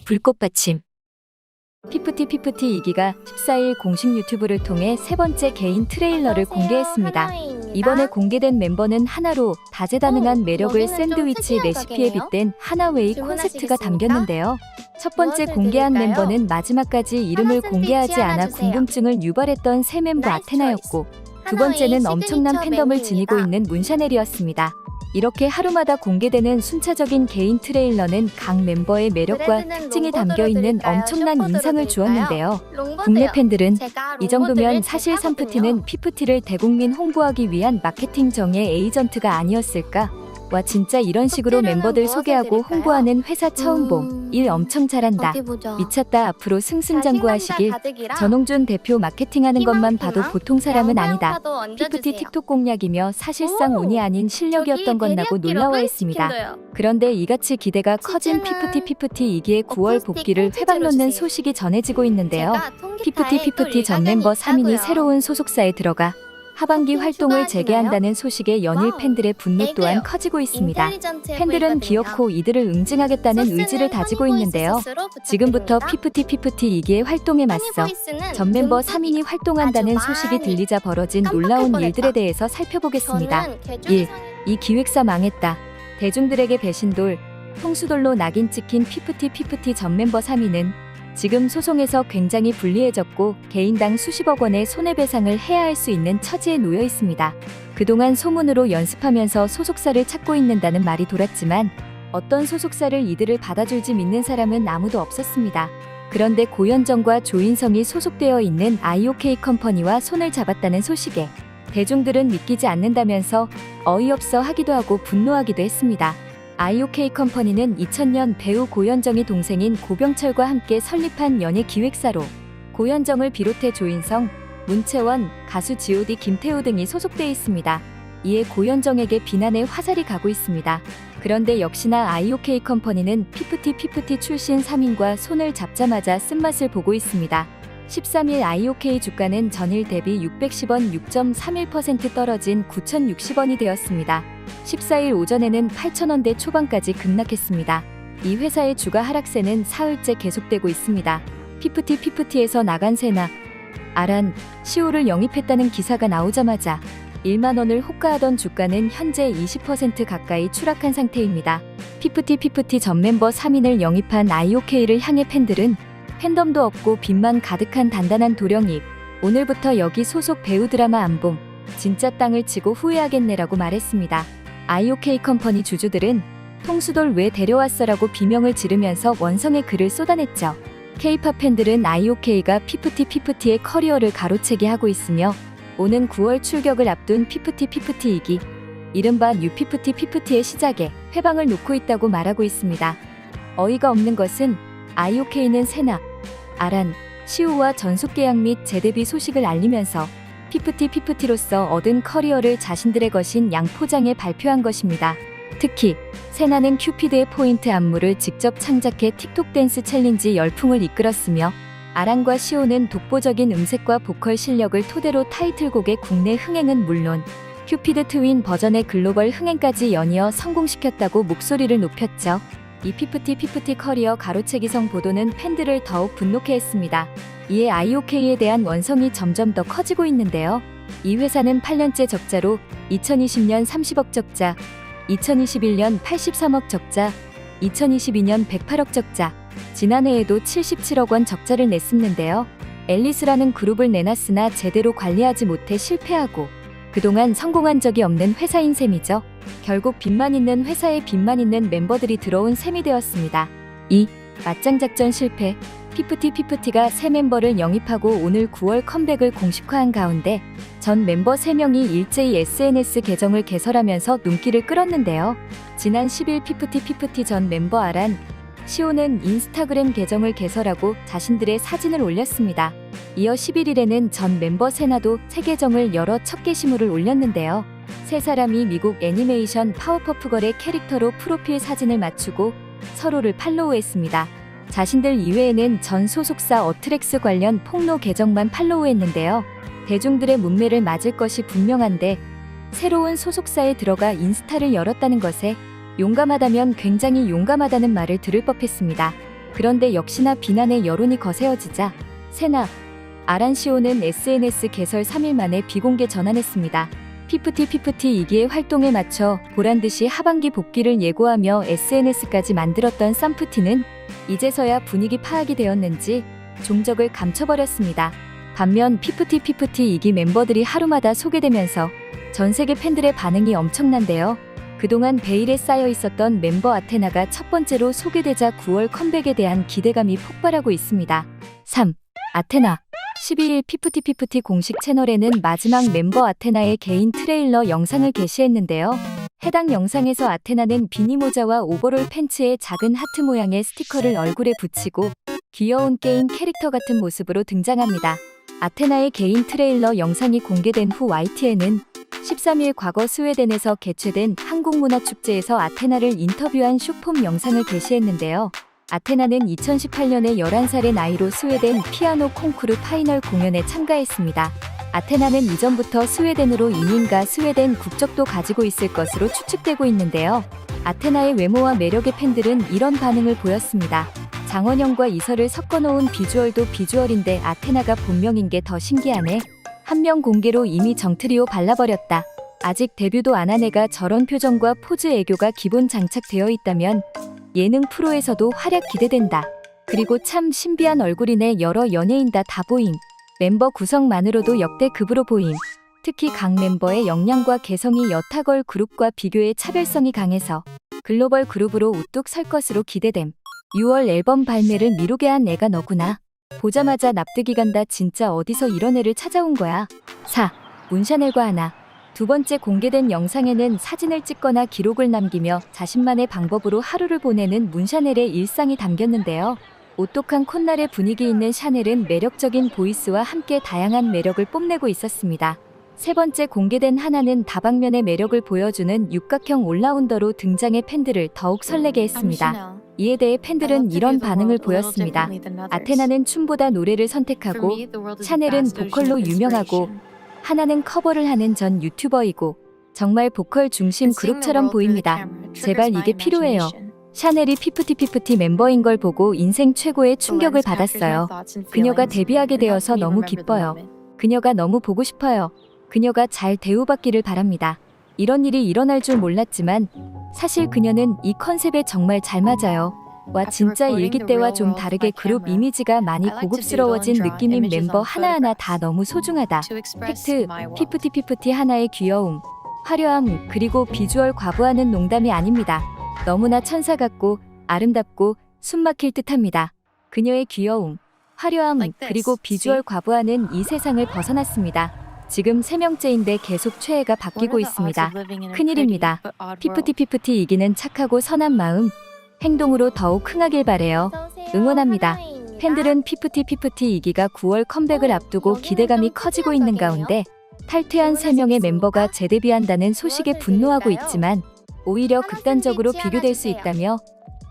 불꽃받침. 피프티 2기가 14일 공식 유튜브를 통해 세 번째 개인 트레일러를 공개했습니다. 이번에 공개된 멤버는 하나로 다재다능한 매력을 샌드위치 레시피에 빗댄 하나웨이 콘셉트가 담겼는데요. 첫 번째 공개한 멤버는 마지막까지 이름을 공개하지 않아 궁금증을 유발했던 새 멤버 아테나였고, 두 번째는 엄청난 팬덤을 지니고 있는 문샤넬이었습니다. 이렇게 하루마다 공개되는 순차적인 개인 트레일러는 각 멤버의 매력과 특징이 담겨있는 엄청난 인상을 주었는데요. 국내 팬들은 이 정도면 사실 산프티는 피프티를 대국민 홍보하기 위한 마케팅 정예 에이전트가 아니었을까? 와, 진짜 이런 식으로 멤버들 소개하고 홍보하는 회사 처음 봄. 일 엄청 잘한다. 미쳤다. 앞으로 승승장구하시길. 전홍준 대표 마케팅하는 것만 봐도 보통 사람은 아니다. 피프티 틱톡 공략이며 사실상 운이 아닌 실력이었던 건 나고 놀라워했습니다. 그런데 이같이 기대가 커진 피프티 2기의 9월 복귀를 회방 놓는 소식이 전해지고 있는데요. 피프티 전 멤버 3인이 새로운 소속사에 들어가 하반기 활동을 재개한다는 소식에 연일 팬들의 분노 또한 커지고 있습니다. 팬들은 기어코 이들을 응징하겠다는 의지를 다지고 있는데요. 지금부터 피프티 2기의 활동에 맞서 전 멤버 3인이 활동한다는 소식이 들리자 벌어진 놀라운 일들에 대해서 살펴보겠습니다. 1. 이 기획사 망했다. 대중들에게 배신돌, 통수돌로 낙인 찍힌 피프티 전 멤버 3인은 지금 소송에서 굉장히 불리해졌고 개인당 수십억 원의 손해배상을 해야 할 수 있는 처지에 놓여 있습니다. 그동안 소문으로 연습하면서 소속사를 찾고 있는다는 말이 돌았지만 어떤 소속사를 이들을 받아줄지 믿는 사람은 아무도 없었습니다. 그런데 고현정과 조인성이 소속되어 있는 IOK 컴퍼니와 손을 잡았다는 소식에 대중들은 믿기지 않는다면서 어이없어 하기도 하고 분노하기도 했습니다. IOK 컴퍼니는 2000년 배우 고현정의 동생인 고병철과 함께 설립한 연예 기획사로 고현정을 비롯해 조인성, 문채원, 가수 G.O.D 김태우 등이 소속돼 있습니다. 이에 고현정에게 비난의 화살이 가고 있습니다. 그런데 역시나 IOK 컴퍼니는 피프티 출신 3인과 손을 잡자마자 쓴맛을 보고 있습니다. 13일 IOK 주가는 전일 대비 610원 6.31% 떨어진 9,060원이 되었습니다. 14일 오전에는 8,000원대 초반까지 급락했습니다. 이 회사의 주가 하락세는 사흘째 계속되고 있습니다. 피프티에서 나간 세나, 아란, 시오를 영입했다는 기사가 나오자마자 1만 원을 호가하던 주가는 현재 20% 가까이 추락한 상태입니다. 피프티 전 멤버 3인을 영입한 IOK를 향해 팬들은 팬덤도 없고 빚만 가득한 단단한 도령입. 오늘부터 여기 소속 배우 드라마 안 봄. 진짜 땅을 치고 후회하겠네라고 말했습니다. IOK 컴퍼니 주주들은 통수돌 왜 데려왔어라고 비명을 지르면서 원성의 글을 쏟아냈죠. K-팝 팬들은 IOK가 피프티의 커리어를 가로채기 하고 있으며 오는 9월 출격을 앞둔 피프티 2기, 이른바 뉴 피프티의 시작에 회방을 놓고 있다고 말하고 있습니다. 어이가 없는 것은 IOK는 세나, 아란, 시우와 전속 계약 및 재데뷔 소식을 알리면서 피프티로서 얻은 커리어를 자신들의 것인 양포장에 발표한 것입니다. 특히 세나는 큐피드의 포인트 안무를 직접 창작해 틱톡 댄스 챌린지 열풍을 이끌었으며 아란과 시오는 독보적인 음색과 보컬 실력을 토대로 타이틀곡의 국내 흥행은 물론 큐피드 트윈 버전의 글로벌 흥행까지 연이어 성공시켰다고 목소리를 높였죠. 이 피프티 커리어 가로채기성 보도는 팬들을 더욱 분노케 했습니다. 이에 IOK에 대한 원성이 점점 더 커지고 있는데요. 이 회사는 8년째 적자로 2020년 30억 적자, 2021년 83억 적자, 2022년 108억 적자, 지난해에도 77억 원 적자를 냈었는데요. 앨리스라는 그룹을 내놨으나 제대로 관리하지 못해 실패하고 그동안 성공한 적이 없는 회사인 셈이죠. 결국 빚만 있는 회사에 빚만 있는 멤버들이 들어온 셈이 되었습니다. 2. 맞짱 작전 실패. 피프티가 새 멤버를 영입하고 오늘 9월 컴백을 공식화한 가운데 전 멤버 3명이 일제히 SNS 계정을 개설하면서 눈길을 끌었는데요. 지난 10일 피프티 전 멤버 아란, 시오는 인스타그램 계정을 개설하고 자신들의 사진을 올렸습니다. 이어 11일에는 전 멤버 세나도 새 계정을 열어 첫 게시물을 올렸는데요. 세 사람이 미국 애니메이션 파워퍼프걸의 캐릭터로 프로필 사진을 맞추고 서로를 팔로우했습니다. 자신들 이외에는 전 소속사 어트렉스 관련 폭로 계정만 팔로우했는데요. 대중들의 문매를 맞을 것이 분명한데 새로운 소속사에 들어가 인스타를 열었다는 것에 용감하다면 굉장히 용감하다는 말을 들을 법했습니다. 그런데 역시나 비난의 여론이 거세어지자 세나 아란시오는 SNS 개설 3일 만에 비공개 전환했습니다. 피프티 2기의 활동에 맞춰 보란듯이 하반기 복귀를 예고하며 SNS까지 만들었던 쌈프티는 이제서야 분위기 파악이 되었는지 종적을 감춰버렸습니다. 반면 피프티 2기 멤버들이 하루마다 소개되면서 전 세계 팬들의 반응이 엄청난데요. 그동안 베일에 쌓여 있었던 멤버 아테나가 첫 번째로 소개되자 9월 컴백에 대한 기대감이 폭발하고 있습니다. 3. 아테나 12일 피프티 공식 채널에는 마지막 멤버 아테나의 개인 트레일러 영상을 게시했는데요. 해당 영상에서 아테나는 비니 모자와 오버롤 팬츠에 작은 하트 모양의 스티커를 얼굴에 붙이고 귀여운 게임 캐릭터 같은 모습으로 등장합니다. 아테나의 개인 트레일러 영상이 공개된 후 YTN은 13일 과거 스웨덴에서 개최된 한국문화축제에서 아테나를 인터뷰한 쇼폼 영상을 게시했는데요. 아테나는 2018년에 11살의 나이로 스웨덴 피아노 콩쿠르 파이널 공연에 참가했습니다. 아테나는 이전부터 스웨덴으로 이민가 스웨덴 국적도 가지고 있을 것으로 추측되고 있는데요. 아테나의 외모와 매력의 팬들은 이런 반응을 보였습니다. 장원영과 이설을 섞어놓은 비주얼도 비주얼인데 아테나가 본명인 게 더 신기하네. 한 명 공개로 이미 정트리오 발라버렸다. 아직 데뷔도 안 한 애가 저런 표정과 포즈 애교가 기본 장착되어 있다면 예능 프로에서도 활약 기대된다. 그리고 참 신비한 얼굴이네. 여러 연예인 다 보임. 멤버 구성만으로도 역대급으로 보임. 특히 각 멤버의 역량과 개성이 여타걸 그룹과 비교해 차별성이 강해서 글로벌 그룹으로 우뚝 설 것으로 기대됨. 6월 앨범 발매를 미루게 한 애가 너구나. 보자마자 납득이 간다. 진짜 어디서 이런 애를 찾아온 거야. 4. 문샤넬과 하나. 두 번째 공개된 영상에는 사진을 찍거나 기록을 남기며 자신만의 방법으로 하루를 보내는 문샤넬의 일상이 담겼는데요. 오똑한 콧날의 분위기 있는 샤넬은 매력적인 보이스와 함께 다양한 매력을 뽐내고 있었습니다. 세 번째 공개된 하나는 다방면의 매력을 보여주는 육각형 올라운더로 등장해 팬들을 더욱 설레게 했습니다. 이에 대해 팬들은 이런 반응을 보였습니다. 아테나는 춤보다 노래를 선택하고 샤넬은 보컬로 유명하고 하나는 커버를 하는 전 유튜버이고 정말 보컬 중심 그룹처럼 보입니다. 제발 이게 필요해요. 샤넬이 피프티 멤버인 걸 보고 인생 최고의 충격을 받았어요. 그녀가 데뷔하게 되어서 너무 기뻐요. 그녀가 너무 보고 싶어요. 그녀가 잘 대우받기를 바랍니다. 이런 일이 일어날 줄 몰랐지만 사실 그녀는 이 컨셉에 정말 잘 맞아요. 와 진짜 일기 때와 좀 다르게 그룹 이미지가 많이 고급스러워진 느낌인 멤버 하나하나 다 너무 소중하다. 팩트, 피프티 하나의 귀여움, 화려함, 그리고 비주얼 과부하는 농담이 아닙니다. 너무나 천사 같고 아름답고 숨막힐 듯합니다. 그녀의 귀여움, 화려함, 그리고 비주얼 과부하는 이 세상을 벗어났습니다. 지금 3명째인데 계속 최애가 바뀌고 있습니다. 큰일입니다. 피프티 이기는 착하고 선한 마음, 행동으로 더욱 흥하길 바래요. 응원합니다. 팬들은 피프티 이기가 9월 컴백을 앞두고 기대감이 커지고 있는 가운데 탈퇴한 3명의 멤버가 재데뷔한다는 소식에 분노하고 있지만 오히려 극단적으로 비교될 수 있다며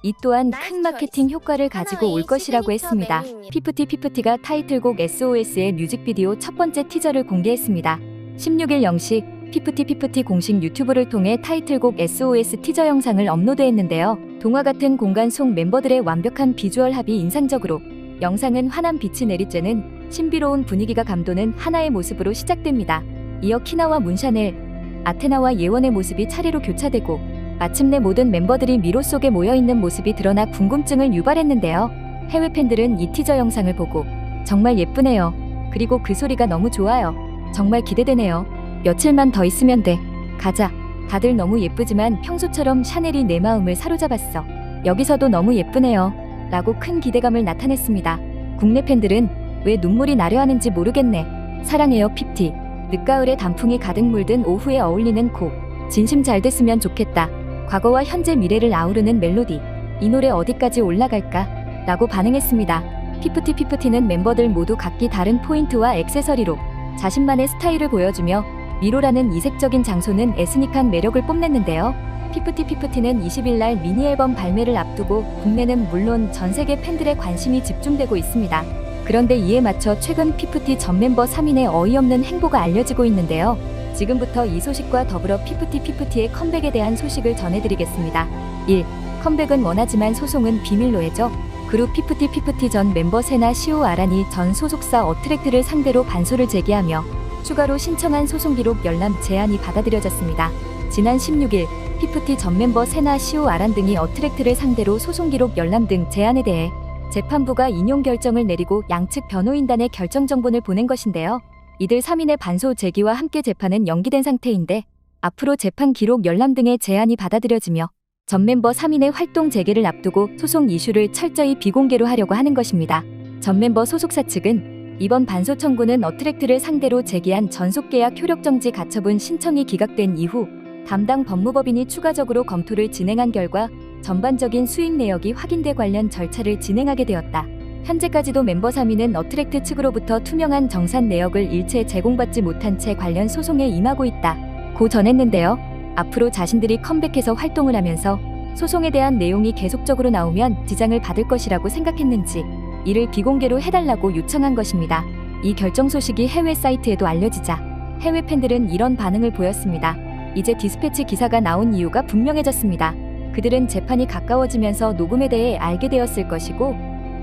이 또한 큰 마케팅 효과를 가지고 올 것이라고 했습니다. 피프티가 타이틀곡 SOS의 뮤직비디오 첫 번째 티저를 공개했습니다. 16일 0시 피프티 공식 유튜브를 통해 타이틀곡 SOS 티저 영상을 업로드했는데요. 동화 같은 공간 속 멤버들의 완벽한 비주얼 합이 인상적으로 영상은 환한 빛이 내리쬐는 신비로운 분위기가 감도는 하나의 모습으로 시작됩니다. 이어 키나와 문샤넬, 아테나와 예원의 모습이 차례로 교차되고 마침내 모든 멤버들이 미로 속에 모여있는 모습이 드러나 궁금증을 유발했는데요. 해외 팬들은 이 티저 영상을 보고 정말 예쁘네요. 그리고 그 소리가 너무 좋아요. 정말 기대되네요. 며칠만 더 있으면 돼. 가자. 다들 너무 예쁘지만 평소처럼 샤넬이 내 마음을 사로잡았어. 여기서도 너무 예쁘네요. 라고 큰 기대감을 나타냈습니다. 국내 팬들은 왜 눈물이 나려 하는지 모르겠네. 사랑해요 피프티. 늦가을에 단풍이 가득 물든 오후에 어울리는 곡. 진심 잘 됐으면 좋겠다. 과거와 현재 미래를 아우르는 멜로디. 이 노래 어디까지 올라갈까? 라고 반응했습니다. 피프티는 멤버들 모두 각기 다른 포인트와 액세서리로 자신만의 스타일을 보여주며 미로라는 이색적인 장소는 에스닉한 매력을 뽐냈는데요. 피프티는 20일날 미니 앨범 발매를 앞두고 국내는 물론 전 세계 팬들의 관심이 집중되고 있습니다. 그런데 이에 맞춰 최근 피프티 전 멤버 3인의 어이없는 행보가 알려지고 있는데요. 지금부터 이 소식과 더불어 피프티의 컴백에 대한 소식을 전해드리겠습니다. 1. 컴백은 원하지만 소송은 비밀로 해줘. 그룹 피프티 전 멤버 세나 시오 아란이 전 소속사 어트랙트를 상대로 반소를 제기하며 추가로 신청한 소송 기록 열람 제안이 받아들여졌습니다. 지난 16일 피프티 전 멤버 세나 시오 아란 등이 어트랙트를 상대로 소송 기록 열람 등 제안에 대해 재판부가 인용 결정을 내리고 양측 변호인단에 결정 정본을 보낸 것인데요. 이들 3인의 반소 제기와 함께 재판은 연기된 상태인데 앞으로 재판 기록 열람 등의 제안이 받아들여지며 전 멤버 3인의 활동 재개를 앞두고 소송 이슈를 철저히 비공개로 하려고 하는 것입니다. 전 멤버 소속사 측은 이번 반소 청구는 어트랙트를 상대로 제기한 전속계약 효력정지 가처분 신청이 기각된 이후 담당 법무법인이 추가적으로 검토를 진행한 결과 전반적인 수익 내역이 확인돼 관련 절차를 진행하게 되었다. 현재까지도 멤버 3인은 어트랙트 측으로부터 투명한 정산 내역을 일체 제공받지 못한 채 관련 소송에 임하고 있다. 고 전했는데요. 앞으로 자신들이 컴백해서 활동을 하면서 소송에 대한 내용이 계속적으로 나오면 지장을 받을 것이라고 생각했는지 이를 비공개로 해달라고 요청한 것입니다. 이 결정 소식이 해외 사이트에도 알려지자 해외 팬들은 이런 반응을 보였습니다. 이제 디스패치 기사가 나온 이유가 분명해졌습니다. 그들은 재판이 가까워지면서 녹음에 대해 알게 되었을 것이고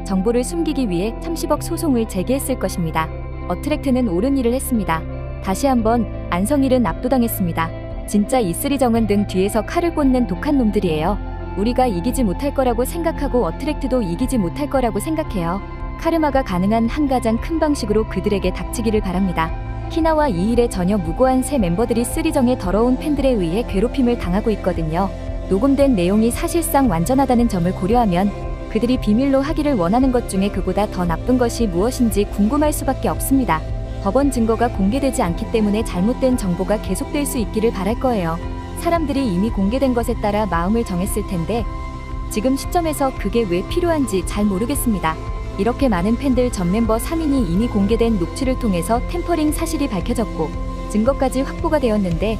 정보를 숨기기 위해 30억 소송을 제기했을 것입니다. 어트랙트는 옳은 일을 했습니다. 다시 한번 안성일은 압도당했습니다. 진짜 이슬이 정은 등 뒤에서 칼을 꽂는 독한 놈들이에요. 우리가 이기지 못할 거라고 생각하고 어트랙트도 이기지 못할 거라고 생각해요. 카르마가 가능한 한 가장 큰 방식으로 그들에게 닥치기를 바랍니다. 키나와 이일의 전혀 무고한 새 멤버들이 쓰리정의 더러운 팬들에 의해 괴롭힘을 당하고 있거든요. 녹음된 내용이 사실상 완전하다는 점을 고려하면 그들이 비밀로 하기를 원하는 것 중에 그보다 더 나쁜 것이 무엇인지 궁금할 수밖에 없습니다. 법원 증거가 공개되지 않기 때문에 잘못된 정보가 계속될 수 있기를 바랄 거예요. 사람들이 이미 공개된 것에 따라 마음을 정했을 텐데 지금 시점에서 그게 왜 필요한지 잘 모르겠습니다. 이렇게 많은 팬들 전 멤버 3인이 이미 공개된 녹취를 통해서 템퍼링 사실이 밝혀졌고 증거까지 확보가 되었는데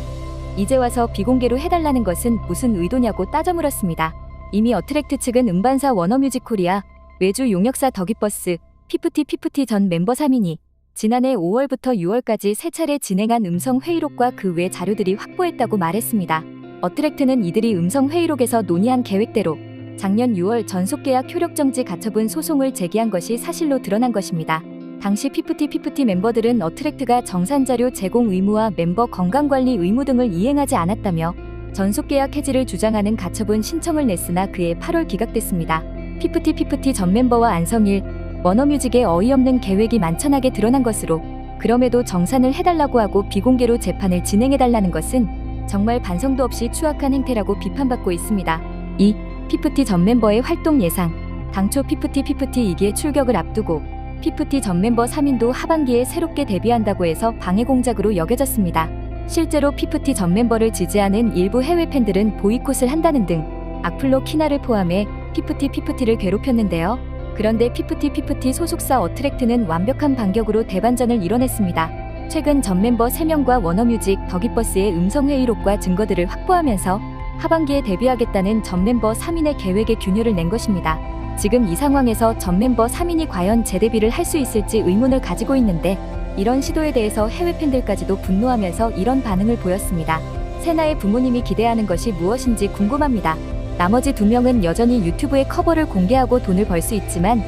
이제 와서 비공개로 해달라는 것은 무슨 의도냐고 따져 물었습니다. 이미 어트랙트 측은 음반사 워너뮤직코리아, 외주 용역사 더기버스, 피프티 전 멤버 3인이 지난해 5월부터 6월까지 세 차례 진행한 음성 회의록과 그 외 자료들이 확보했다고 말했습니다. 어트랙트는 이들이 음성 회의록에서 논의한 계획대로 작년 6월 전속계약 효력정지 가처분 소송을 제기한 것이 사실로 드러난 것입니다. 당시 피프티 멤버들은 어트랙트가 정산자료 제공 의무와 멤버 건강관리 의무 등을 이행하지 않았다며 전속계약 해지를 주장하는 가처분 신청을 냈으나 그해 8월 기각됐습니다. 피프티 전 멤버와 안성일, 워너뮤직의 어이없는 계획이 만천하게 드러난 것으로 그럼에도 정산을 해달라고 하고 비공개로 재판을 진행해달라는 것은 정말 반성도 없이 추악한 행태라고 비판받고 있습니다. 2. 피프티 전 멤버의 활동 예상. 당초 피프티 2기의 출격을 앞두고 피프티 전 멤버 3인도 하반기에 새롭게 데뷔한다고 해서 방해 공작으로 여겨졌습니다. 실제로 피프티 전 멤버를 지지하는 일부 해외 팬들은 보이콧을 한다는 등 악플로 키나를 포함해 피프티를 괴롭혔는데요. 그런데 피프티 소속사 어트랙트는 완벽한 반격으로 대반전을 이뤄냈습니다. 최근 전 멤버 3명과 워너뮤직 더기버스의 음성회의록과 증거들을 확보하면서 하반기에 데뷔하겠다는 전 멤버 3인의 계획에 균열을 낸 것입니다. 지금 이 상황에서 전 멤버 3인이 과연 재데뷔를 할 수 있을지 의문을 가지고 있는데 이런 시도에 대해서 해외 팬들까지도 분노하면서 이런 반응을 보였습니다. 세나의 부모님이 기대하는 것이 무엇인지 궁금합니다. 나머지 2명은 여전히 유튜브에 커버를 공개하고 돈을 벌 수 있지만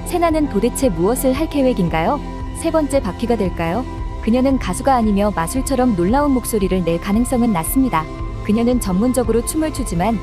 세나는 도대체 무엇을 할 계획인가요? 세 번째 바퀴가 될까요? 그녀는 가수가 아니며 마술처럼 놀라운 목소리를 낼 가능성은 낮습니다. 그녀는 전문적으로 춤을 추지만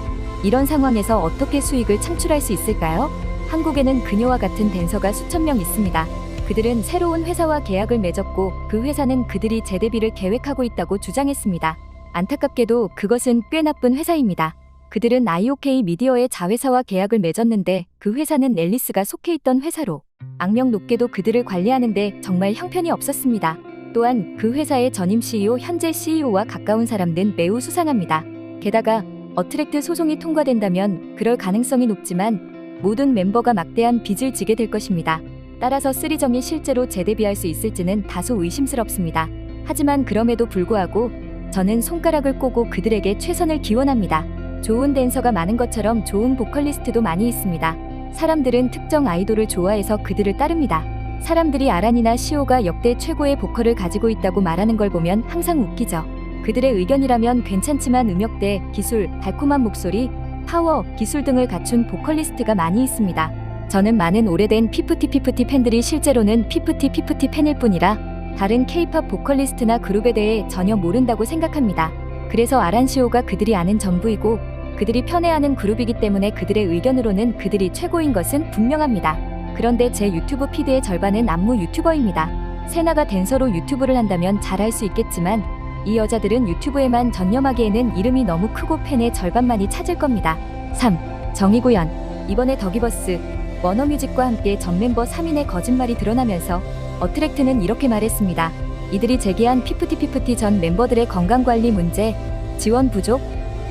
이런 상황에서 어떻게 수익을 창출할 수 있을까요? 한국에는 그녀와 같은 댄서가 수천 명 있습니다. 그들은 새로운 회사와 계약을 맺었고 그 회사는 그들이 재데뷔를 계획하고 있다고 주장했습니다. 안타깝게도 그것은 꽤 나쁜 회사입니다. 그들은 IOK 미디어의 자회사와 계약을 맺었는데 그 회사는 앨리스가 속해 있던 회사로 악명 높게도 그들을 관리하는데 정말 형편이 없었습니다. 또한 그 회사의 전임 CEO, 현재 CEO와 가까운 사람들은 매우 수상합니다. 게다가 어트랙트 소송이 통과된다면 그럴 가능성이 높지만 모든 멤버가 막대한 빚을 지게 될 것입니다. 따라서 쓰리정이 실제로 재데뷔할 수 있을지는 다소 의심스럽습니다. 하지만 그럼에도 불구하고 저는 손가락을 꼬고 그들에게 최선을 기원합니다. 좋은 댄서가 많은 것처럼 좋은 보컬리스트도 많이 있습니다. 사람들은 특정 아이돌을 좋아해서 그들을 따릅니다. 사람들이 아란이나 시오가 역대 최고의 보컬을 가지고 있다고 말하는 걸 보면 항상 웃기죠. 그들의 의견이라면 괜찮지만 음역대, 기술, 달콤한 목소리, 파워, 기술 등을 갖춘 보컬리스트가 많이 있습니다. 저는 많은 오래된 피프티 팬들이 실제로는 피프티 팬일 뿐이라 다른 K-팝 보컬리스트나 그룹에 대해 전혀 모른다고 생각합니다. 그래서 아란시오가 그들이 아는 전부이고 그들이 편애하는 그룹이기 때문에 그들의 의견으로는 그들이 최고인 것은 분명합니다. 그런데 제 유튜브 피드의 절반은 안무 유튜버입니다. 세나가 댄서로 유튜브를 한다면 잘할 수 있겠지만 이 여자들은 유튜브에만 전념하기에는 이름이 너무 크고 팬의 절반만이 찾을 겁니다. 3. 정의구현. 이번에 더기버스, 워너뮤직과 함께 전 멤버 3인의 거짓말이 드러나면서 어트랙트는 이렇게 말했습니다. 이들이 제기한 피프티 전 멤버들의 건강관리 문제, 지원 부족,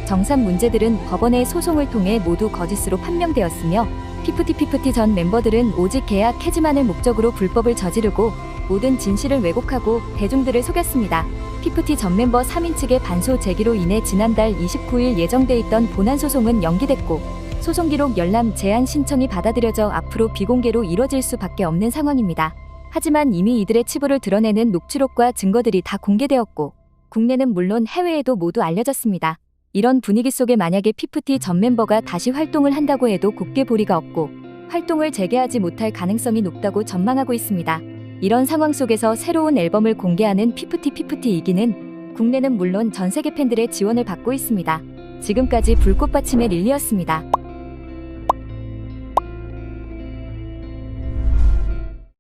정산 문제들은 법원의 소송을 통해 모두 거짓으로 판명되었으며 피프티 전 멤버들은 오직 계약 해지만을 목적으로 불법을 저지르고 모든 진실을 왜곡하고 대중들을 속였습니다. 피프티 전 멤버 3인 측의 반소 제기로 인해 지난달 29일 예정돼 있던 본안 소송은 연기됐고 소송 기록 열람 제한 신청이 받아들여져 앞으로 비공개로 이뤄질 수밖에 없는 상황입니다. 하지만 이미 이들의 치부를 드러내는 녹취록과 증거들이 다 공개되었고 국내는 물론 해외에도 모두 알려졌습니다. 이런 분위기 속에 만약에 피프티 전 멤버가 다시 활동을 한다고 해도 곱게 보리가 없고 활동을 재개하지 못할 가능성이 높다고 전망하고 있습니다. 이런 상황 속에서 새로운 앨범을 공개하는 피프티 이기는 국내는 물론 전 세계 팬들의 지원을 받고 있습니다. 지금까지 불꽃받침의 릴리였습니다.